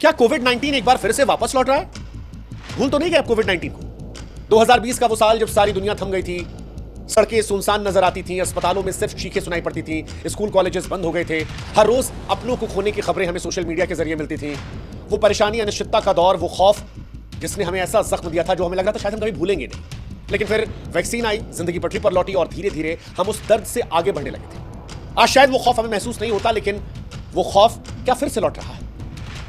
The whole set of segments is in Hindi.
क्या कोविड-19 एक बार फिर से वापस लौट रहा है? भूल तो नहीं गए आप कोविड-19 को? 2020 का वो साल जब सारी दुनिया थम गई थी, सड़कें सुनसान नजर आती थीं, अस्पतालों में सिर्फ चीखें सुनाई पड़ती थीं, स्कूल कॉलेजेस बंद हो गए थे, हर रोज अपनों को खोने की खबरें हमें सोशल मीडिया के जरिए मिलती थीं। वो परेशानी, अनिश्चितता का दौर, वो खौफ जिसने हमें ऐसा जख्म दिया था जो हमें लग रहा था शायद हम कभी भूलेंगे नहीं। लेकिन फिर वैक्सीन आई, जिंदगी पटरी पर लौटी और धीरे धीरे हम उस दर्द से आगे बढ़ने लगे थे। आज शायद वो खौफ हमें महसूस नहीं होता, लेकिन वो खौफ क्या फिर से लौट रहा है?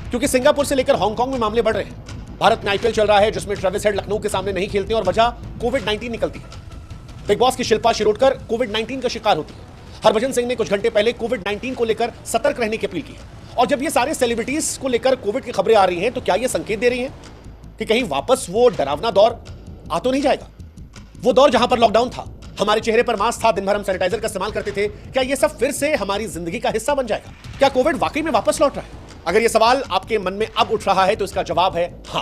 क्योंकि सिंगापुर से लेकर हांगकांग में मामले बढ़ रहे हैं। भारत में आईपीएल चल रहा है जिसमें ट्रेविस हेड लखनऊ के सामने नहीं खेलते और वजह कोविड-19 निकलती है। बिग बॉस की शिल्पा शिरोडकर कोविड-19 का शिकार होती है। हरभजन सिंह ने कुछ घंटे पहले कोविड-19 को लेकर सतर्क रहने की अपील की है। और जब ये सारे सेलिब्रिटीज को लेकर कोविड की खबरें आ रही हैं, तो क्या ये संकेत दे रही हैं कि कहीं वापस वो डरावना दौर आ तो नहीं जाएगा? वो दौर जहां पर लॉकडाउन था, हमारे चेहरे पर मास्क था, दिन भर हम सैनिटाइजर का इस्तेमाल करते थे, क्या ये सब फिर से हमारी जिंदगी का हिस्सा बन जाएगा? क्या कोविड वाकई में वापस लौट रहा है? अगर ये सवाल आपके मन में अब उठ रहा है तो इसका जवाब है हां।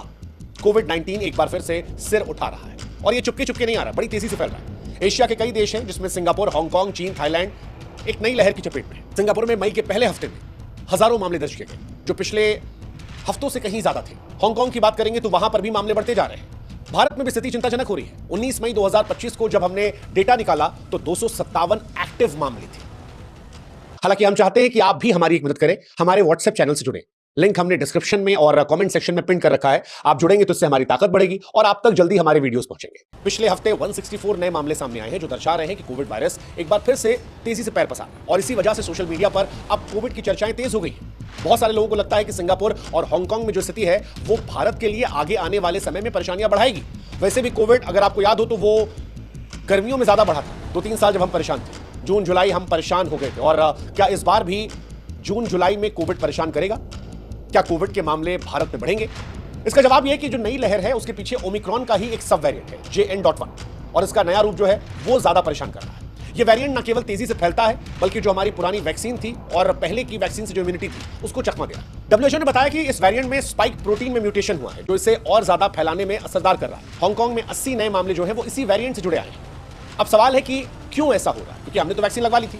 कोविड-19 एक बार फिर से सिर उठा रहा है और ये चुपके चुपके नहीं आ रहा, बड़ी तेजी से फैल रहा है। एशिया के कई देश हैं जिसमें सिंगापुर, हांगकांग, चीन, थाईलैंड एक नई लहर की चपेट में है। सिंगापुर में मई के पहले हफ्ते में हजारों मामले दर्ज किए गए, जो पिछले हफ्तों से कहीं ज्यादा थे। हांगकांग की बात करेंगे तो वहां पर भी मामले बढ़ते जा रहे हैं। भारत में भी स्थिति चिंताजनक हो रही है। 19 मई 2025 को जब हमने डेटा निकाला तो 257 एक्टिव मामले थे। हालांकि हम चाहते हैं कि आप भी हमारी एक मदद करें, हमारे व्हाट्सएप चैनल से जुड़े। लिंक हमने डिस्क्रिप्शन में और कमेंट सेक्शन में पिन कर रखा है। आप जुड़ेंगे तो इससे हमारी ताकत बढ़ेगी और आप तक जल्दी हमारे वीडियोस पहुंचेंगे। पिछले हफ्ते 164 नए मामले सामने आए हैं जो दर्शा रहे हैं कि कोविड वायरस एक बार फिर से तेजी से पैर पसार रहा है और इसी वजह से सोशल मीडिया पर अब कोविड की चर्चाएं तेज हो गई हैं। बहुत सारे लोगों को लगता है कि सिंगापुर और हांगकांग में जो स्थिति है वो भारत के लिए आगे आने वाले समय में परेशानियां बढ़ाएगी। वैसे भी कोविड, अगर आपको याद हो, तो वो गर्मियों में ज्यादा बढ़ा था। 2-3 साल जब हम परेशान थे, जून जुलाई हम परेशान हो गए थे। और क्या इस बार भी जून जुलाई में कोविड परेशान करेगा? क्या कोविड के मामले भारत में बढ़ेंगे? इसका जवाब यह है कि जो नई लहर है उसके पीछे ओमिक्रॉन का ही एक सब वेरिएंट है, JN.1, और इसका नया रूप जो है वो ज्यादा परेशान कर रहा है। ये वेरिएंट न केवल तेजी से फैलता है बल्कि जो हमारी पुरानी वैक्सीन थी और पहले की वैक्सीन से जो इम्यूनिटी थी उसको चकमा दे रहा है। WHO ने बताया कि इस वेरिएंट में स्पाइक प्रोटीन में म्यूटेशन हुआ है जो इसे और ज्यादा फैलाने में असरदार कर रहा है। हांगकांग में 80 नए मामले जो है वो इसी वेरिएंट से जुड़े आए हैं। अब सवाल है कि क्यों ऐसा हो रहा है? क्योंकि हमने तो वैक्सीन लगवा ली थी।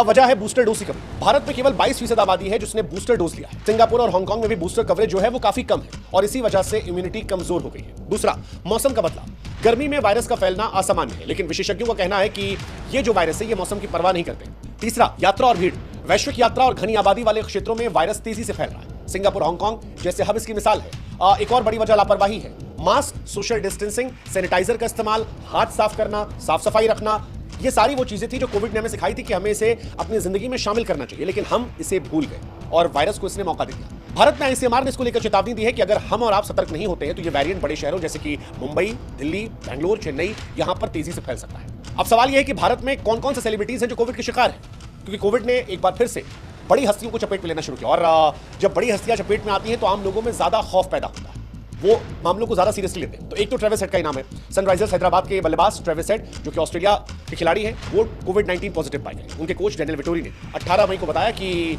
वजह है बूस्टर डोज की कमी। भारत में केवल 22% आबादी है जिसने बूस्टर डोज लिया है। सिंगापुर और हांगकांग में भी बूस्टर कवरेज जो है वो काफी कम है और इसी वजह से इम्यूनिटी कमजोर हो गई है। दूसरा, मौसम का बदलाव। गर्मी में वायरस का फैलना असामान्य है, लेकिन विशेषज्ञों का कहना है कि ये जो वायरस है ये मौसम की परवाह नहीं करते। तीसरा, यात्रा और भीड़। वैश्विक यात्रा और घनी आबादी वाले क्षेत्रों में वायरस तेजी से फैल रहा है। सिंगापुर, हांगकांग जैसे हब इसकी मिसाल है। एक और बड़ी वजह लापरवाही है। मास्क, सोशल डिस्टेंसिंग, सैनिटाइजर का इस्तेमाल, हाथ साफ करना, साफ सफाई रखना, ये सारी वो चीजें थी जो कोविड ने हमें सिखाई थी कि हमें इसे अपनी जिंदगी में शामिल करना चाहिए, लेकिन हम इसे भूल गए और वायरस को इसने मौका दे दिया। भारत में ICMR ने इसको लेकर चेतावनी दी है कि अगर हम और आप सतर्क नहीं होते हैं तो ये वेरिएंट बड़े शहरों जैसे कि मुंबई, दिल्ली, बेंगलोर, चेन्नई यहां पर तेजी से फैल सकता है। अब सवाल यह है कि भारत में कौन कौन से सेलिब्रिटीज हैं जो कोविड के शिकार हैं, क्योंकि कोविड ने एक बार फिर से बड़ी हस्तियों को चपेट में लेना शुरू किया और जब बड़ी हस्तियां चपेट में आती हैं तो आम लोगों में ज्यादा खौफ पैदा होता है, वो मामलों को ज्यादा सीरियसली लेते हैं। तो एक तो ट्रेविस हेड का इनाम है। सनराइजर्स हैदराबाद के बल्लेबाज ट्रेविस हेड जो कि ऑस्ट्रेलिया के खिलाड़ी हैं, वो कोविड-19 पॉजिटिव पाए गए। उनके कोच डैनियल विटोरी ने 18 मई को बताया कि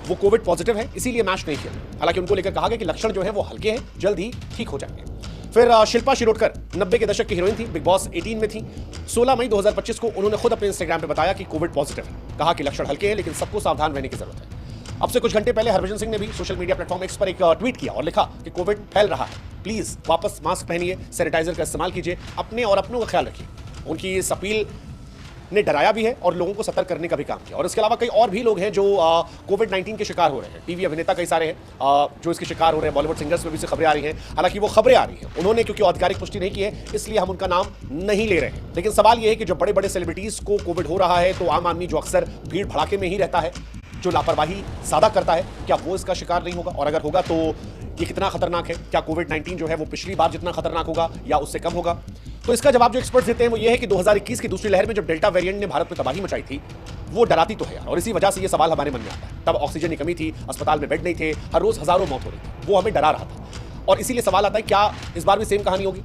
वो कोविड पॉजिटिव है, इसीलिए मैच नहीं खेल। हालांकि उनको लेकर कहा गया कि लक्षण जो है वो हल्के हैं, जल्द ही ठीक हो जाएंगे। फिर शिल्पा शिरोडकर 90 के दशक की हीरोइन थी, बिग बॉस 18 में थी। 16 मई 2025 को उन्होंने खुद अपने इंस्टाग्राम पे बताया कि कोविड पॉजिटिव है। कहा कि लक्षण हल्के हैं लेकिन सबको सावधान रहने की जरूरत है। अब से कुछ घंटे पहले हरभजन सिंह ने भी सोशल मीडिया प्लेटफॉर्म X पर एक ट्वीट किया और लिखा कि कोविड फैल रहा है, प्लीज वापस मास्क पहनिए, सैनिटाइजर का इस्तेमाल कीजिए, अपने और अपनों का ख्याल रखिए। उनकी इस अपील ने डराया भी है और लोगों को सतर्क करने का भी काम किया। और इसके अलावा कई और भी लोग हैं जो कोविड-19 के शिकार हो रहे हैं। टीवी अभिनेता कई सारे हैं जो इसके शिकार हो रहे हैं। बॉलीवुड सिंगर्स में भी से खबरें आ रही हैं। हालांकि वो खबरें आ रही हैं, उन्होंने क्योंकि आधिकारिक पुष्टि नहीं की है इसलिए हम उनका नाम नहीं ले रहे हैं। लेकिन सवाल यह है कि जब बड़े बड़े सेलिब्रिटीज को कोविड हो रहा है तो आम आदमी जो अक्सर भीड़ भड़ाके में ही रहता है, जो लापरवाही ज्यादा करता है, क्या वो इसका शिकार नहीं होगा? और अगर होगा तो ये कितना खतरनाक है? क्या कोविड-19 जो है वो पिछली बार जितना खतरनाक होगा या उससे कम होगा? तो इसका जवाब जो एक्सपर्ट्स देते हैं वो ये है कि 2021 की दूसरी लहर में जब डेल्टा वेरिएंट ने भारत में तबाही मचाई थी वो डराती तो है यार, और इसी वजह से ये सवाल हमारे मन में आता है। तब ऑक्सीजन की कमी थी, अस्पताल में बेड नहीं थे, हर रोज हजारों मौत हो रही थी, वो हमें डरा रहा था। और इसीलिए सवाल आता है क्या इस बार भी सेम कहानी होगी?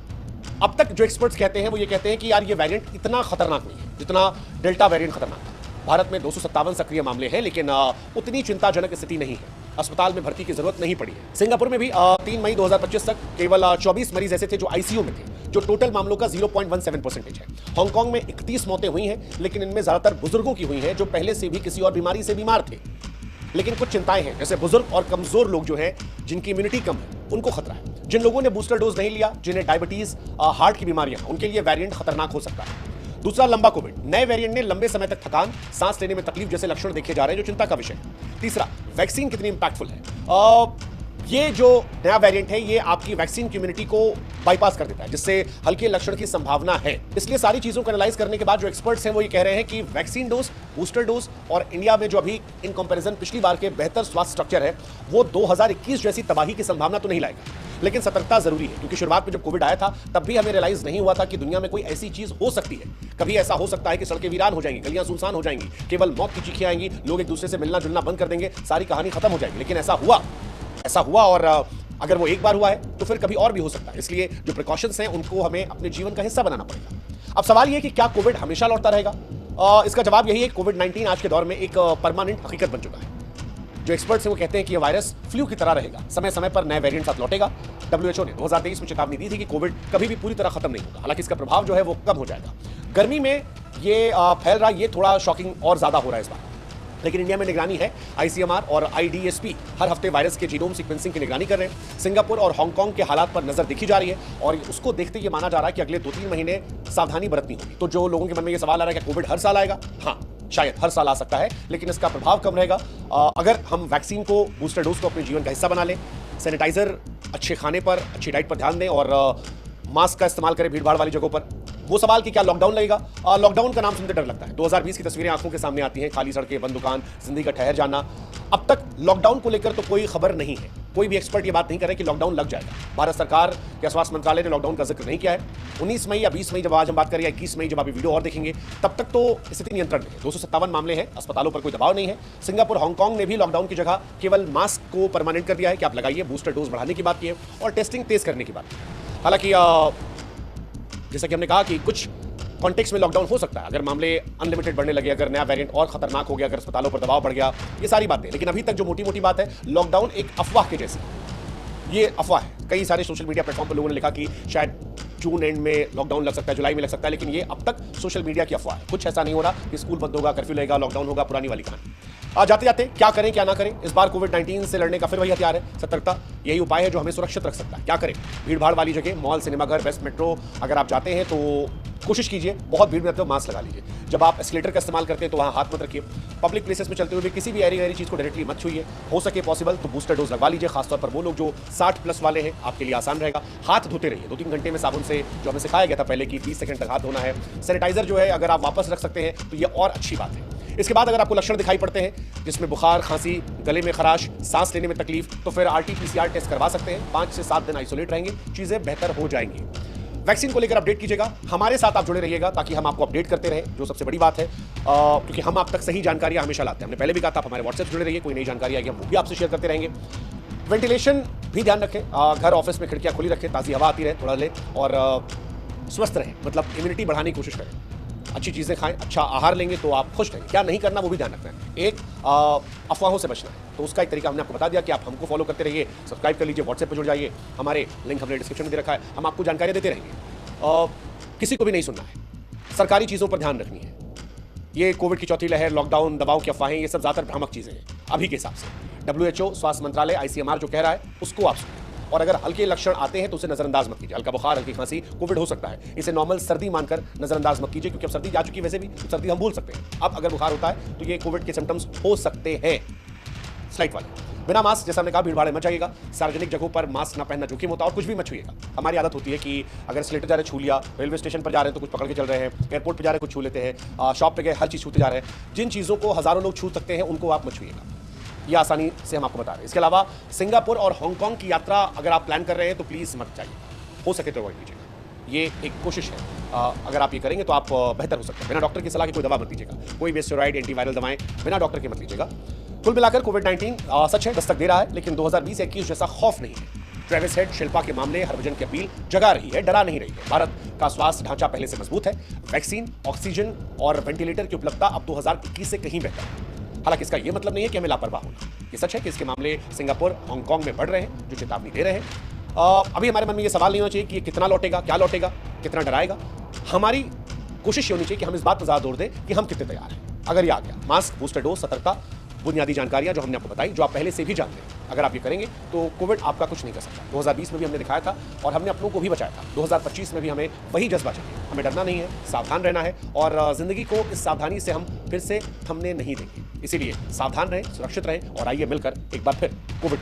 अब तक जो एक्सपर्ट्स कहते हैं वो ये कहते हैं कि यार ये वेरिएंट इतना खतरनाक नहीं है जितना डेल्टा वेरिएंट खतरनाक था। भारत में 257 सक्रिय मामले हैं लेकिन उतनी चिंताजनक स्थिति नहीं है। अस्पताल में भर्ती की जरूरत नहीं पड़ी है। सिंगापुर में भी 3 मई 2025 तक केवल 24 मरीज ऐसे थे जो आईसीयू में थे, जो टोटल मामलों का 0.17% है। हांगकांग में 31 मौतें हुई हैं, लेकिन इनमें ज्यादातर बुजुर्गों की हुई हैं जो पहले से भी किसी और बीमारी से बीमार थे। लेकिन कुछ चिंताएं हैं, जैसे बुजुर्ग और कमजोर लोग जो है जिनकी इम्यूनिटी कम है उनको खतरा है। जिन लोगों ने बूस्टर डोज नहीं लिया, जिन्हें डायबिटीज, हार्ट की बीमारियां, उनके लिए वेरिएंट खतरनाक हो सकता है। दूसरा, लंबा कोविड। नए वेरिएंट ने लंबे समय तक थकान, सांस लेने में तकलीफ जैसे लक्षण देखे जा रहे हैं, जो चिंता का विषय है। तीसरा, वैक्सीन कितनी इंपैक्टफुल है। ये जो नया वेरिएंट है ये आपकी वैक्सीन की इम्यूनिटी को बाईपास कर देता है, जिससे हल्के लक्षण की संभावना है। इसलिए सारी चीजों को एनालाइज करने के बाद जो एक्सपर्ट्स हैं वो ये कह रहे हैं कि वैक्सीन डोज, बूस्टर डोज और इंडिया में जो अभी इन कंपैरिजन पिछली बार के बेहतर स्वास्थ्य स्ट्रक्चर है वो 2021 जैसी तबाही की संभावना तो नहीं लाएगा। लेकिन सतर्कता जरूरी है, क्योंकि शुरुआत में जब कोविड आया था तब भी हमें रियलाइज नहीं हुआ था कि दुनिया में कोई ऐसी चीज हो सकती है। कभी ऐसा हो सकता है कि सड़कें वीरान हो जाएंगी, गलियां सुनसान हो जाएंगी, केवल मौत की चीखें आएंगी, लोग एक दूसरे से मिलना जुलना बंद कर देंगे, सारी कहानी खत्म हो जाएगी। लेकिन ऐसा हुआ और अगर वो एक बार हुआ है तो फिर कभी और भी हो सकता है। इसलिए जो प्रिकॉशंस हैं उनको हमें अपने जीवन का हिस्सा बनाना पड़ेगा। अब सवाल ये है कि क्या कोविड हमेशा लौटता रहेगा? इसका जवाब यही है, कोविड-19 आज के दौर में एक परमानेंट हकीकत बन चुका है। जो एक्सपर्ट्स हैं वो कहते हैं कि ये वायरस फ्लू की तरह रहेगा, समय समय पर नए वेरिएंट साथ लौटेगा। WHO ने 2023 में चेतावनी दी थी कि कोविड कभी भी पूरी तरह खत्म नहीं होगा, हालांकि इसका प्रभाव जो है वो कम हो जाएगा। गर्मी में ये फैल रहा, ये थोड़ा शॉकिंग और ज्यादा हो रहा है इस बार। लेकिन इंडिया में निगरानी है। ICMR और IDSP हर हफ्ते वायरस के जीनोम सीक्वेंसिंग की निगरानी कर रहे हैं। सिंगापुर और हांगकांग के हालात पर नजर देखी जा रही है और उसको देखते ये माना जा रहा है कि अगले 2-3 महीने सावधानी बरतनी होगी। तो जो लोगों के मन में ये सवाल आ रहा है कि कोविड हर साल आएगा, हाँ शायद हर साल आ सकता है, लेकिन इसका प्रभाव कम रहेगा अगर हम वैक्सीन को, बूस्टर डोज को अपने जीवन का हिस्सा बना लें, सैनिटाइजर, अच्छे खाने पर, अच्छी डाइट पर ध्यान दें और मास्क का इस्तेमाल करें भीड़ भाड़ वाली जगहों पर। वो सवाल कि क्या लॉकडाउन लगेगा? लॉकडाउन का नाम सुनते डर लगता है। 2020 की तस्वीरें आंखों के सामने आती हैं, खाली सड़कें, बंद दुकान, जिंदगी का ठहर जाना। अब तक लॉकडाउन को लेकर तो कोई खबर नहीं है, कोई भी एक्सपर्ट ये बात नहीं कर रहे कि लॉकडाउन लग जाएगा। भारत सरकार या स्वास्थ्य मंत्रालय ने लॉकडाउन का जिक्र नहीं किया है। 19 मई या 20 मई जब आज हम बात करें, या 21 मई जब आप वीडियो और देखेंगे, तब तक तो स्थिति नियंत्रण में है। 257 मामले हैं, अस्पतालों पर कोई दबाव नहीं है। सिंगापुर, हांगकांग ने भी लॉकडाउन की जगह केवल मास्क को परमानेंट कर दिया है कि आप लगाइए, बूस्टर डोज बढ़ाने की बात की है और टेस्टिंग तेज करने की बात की है। हालांकि जैसा कि हमने कहा कि कुछ कॉन्टेक्स्ट में लॉकडाउन हो सकता है, अगर मामले अनलिमिटेड बढ़ने लगे, अगर नया वेरिएंट और खतरनाक हो गया, अगर अस्पतालों पर दबाव बढ़ गया, ये सारी बातें। लेकिन अभी तक जो मोटी मोटी बात है, लॉकडाउन एक अफवाह के जैसे, ये अफवाह है। कई सारे सोशल मीडिया प्लेटफॉर्म पर लोगों ने लिखा कि शायद जून एंड में लॉकडाउन लग सकता है, जुलाई में लग सकता है, लेकिन ये अब तक सोशल मीडिया की अफवाह है। कुछ ऐसा नहीं हो रहा कि स्कूल बंद होगा, कर्फ्यू लगेगा, लॉकडाउन होगा, पुरानी वाली कहानी। जाते जाते क्या करें क्या ना करें, इस बार कोविड-19 से लड़ने का फिर वही हथियार है, सतर्कता। यही उपाय है जो हमें सुरक्षित रख सकता है। क्या करें? भीड़ भाड़ वाली जगह, मॉल, सिनेमाघर, वेस्ट मेट्रो, अगर आप जाते हैं तो कोशिश कीजिए, बहुत भीड़ में तो मास्क लगा लीजिए। जब आप एस्केलेटर का इस्तेमाल करते हैं तो वहाँ हाथ मत रखिए। पब्लिक प्लेसेस में चलते हुए भी किसी भी ऐरी गैरी चीज़ को डायरेक्टली मत छूइए। हो सके पॉसिबल तो बूस्टर डोज लगवा लीजिए, खासतौर पर वो लोग जो 60+ वाले हैं, आपके लिए आसान रहेगा। हाथ धोते रहिए 2-3 घंटे में साबुन से, जो हमें सिखाया गया था पहले कि 20 सेकंड तक हाथ धोना है। सैनिटाइजर जो है अगर आप वापस रख सकते हैं तो ये और अच्छी बात है। इसके बाद अगर आपको लक्षण दिखाई पड़ते हैं जिसमें बुखार, खांसी, गले में खराश, सांस लेने में तकलीफ, तो फिर RT-PCR टेस्ट करवा सकते हैं। 5 से 7 दिन आइसोलेट रहेंगे, चीजें बेहतर हो जाएंगी। वैक्सीन को लेकर अपडेट कीजिएगा, हमारे साथ आप जुड़े रहिएगा ताकि हम आपको अपडेट करते रहें, जो सबसे बड़ी बात है, क्योंकि हम आप तक सही जानकारियां हमेशा लाते हैं। हमने पहले भी कहा था, आप हमारे व्हाट्सएप जुड़े रहिए, कोई नई जानकारी आएगी हम वो भी आपसे शेयर करते रहेंगे। वेंटिलेशन भी ध्यान रखें, घर ऑफिस में खिड़कियां खुली रखें, ताज़ी हवा आती रहे, थोड़ा ले, और स्वस्थ रहें, मतलब इम्यूनिटी बढ़ाने की कोशिश करें। अच्छी चीज़ें खाएं, अच्छा आहार लेंगे तो आप खुश रहेंगे। क्या नहीं करना वो भी ध्यान रखना है। एक अफवाहों से बचना है, तो उसका एक तरीका हमने आपको बता दिया कि आप हमको फॉलो करते रहिए, सब्सक्राइब कर लीजिए, व्हाट्सएप पर जुड़ जाइए, हमारे लिंक हमने डिस्क्रिप्शन में दे रखा है, हम आपको जानकारी देते रहेंगे। किसी को भी नहीं सुनना है, सरकारी चीज़ों पर ध्यान रखनी है। ये कोविड की चौथी लहर, लॉकडाउन, दबाव की अफवाहें, ये सब ज़्यादातर भ्रामक चीज़ें हैं अभी के हिसाब से। WHO, स्वास्थ्य मंत्रालय, ICMR जो कह रहा है उसको आप सुनिए, और अगर हल्के लक्षण आते हैं तो उसे नजरअंदाज मत कीजिए। हल्का बुखार, हल्की खांसी, कोविड हो सकता है, इसे नॉर्मल सर्दी मानकर नजरअंदाज मत कीजिए, क्योंकि अब सर्दी जा चुकी है, वैसे भी सर्दी हम भूल सकते हैं। अब अगर बुखार होता है तो ये कोविड के सिम्टम्स हो सकते हैं। स्लाइड वाले बिना मास्क, जैसा हमने कहा, भीड़ भाड़ में मत जाइएगा। सार्वजनिक जगहों पर मास्क ना पहनना जोखिम होता है, और कुछ भी मत छूइएगा। हमारी आदत होती है कि अगर एस्केलेटर जा रहे छू लिया, रेलवे स्टेशन पर जा रहे हैं तो कुछ पकड़ के चल रहे हैं, एयरपोर्ट पर जा रहे हैं कुछ छू लेते हैं, शॉप पे गए हर चीज़ छूते जा रहे हैं। जिन चीज़ों को हज़ारों लोग छू सकते हैं उनको आप मत छूइएगा, ये आसानी से हम आपको बता रहे हैं। इसके अलावा सिंगापुर और हांगकांग की यात्रा अगर आप प्लान कर रहे हैं तो प्लीज़ मत जाइए, हो सके तो अवॉइड कीजिएगा। ये एक कोशिश है, अगर आप ये करेंगे तो आप बेहतर हो सकते हैं। बिना डॉक्टर की सलाह की कोई दवा मत लीजिएगा, कोई भी स्टेरॉइड, एंटीवायरल दवाएं बिना डॉक्टर के मत लीजिएगा। कुल मिलाकर कोविड-19 सच है, दस्तक दे रहा है, लेकिन 2020-21 जैसा खौफ नहीं है। ट्रेविस हेड, शिल्पा के मामले, हरभजन की अपील जगा रही है, डरा नहीं रही है। भारत का स्वास्थ्य ढांचा पहले से मजबूत है। वैक्सीन, ऑक्सीजन और वेंटिलेटर की उपलब्धता अब 2021 से कहीं बेहतर है। हालांकि इसका यह मतलब नहीं है कि हमें लापरवाह होना। ये सच है कि इसके मामले सिंगापुर, हांगकांग में बढ़ रहे हैं, जो चेतावनी दे रहे हैं। अभी हमारे मन में ये सवाल नहीं होना चाहिए कि ये कितना लौटेगा, क्या लौटेगा, कितना डराएगा। हमारी कोशिश ये होनी चाहिए कि हम इस बात पर ज़्यादा जोर दें कि हम कितने तैयार हैं। अगर ये आ गया, मास्क, बूस्टर डोज, सतर्कता, बुनियादी जानकारियां जो हमने आपको बताई, जो आप पहले से भी जानते हैं। अगर आप ये करेंगे तो कोविड आपका कुछ नहीं कर सकता। 2020 में भी हमने दिखाया था और हमने अपनों को भी बचाया था। 2025 में भी हमें वही जज्बा चाहिए। हमें डरना नहीं है, सावधान रहना है और जिंदगी को इस सावधानी से हम फिर से थमने नहीं देंगे। इसीलिए सावधान रहें, सुरक्षित रहें और आइए मिलकर एक बार फिर कोविड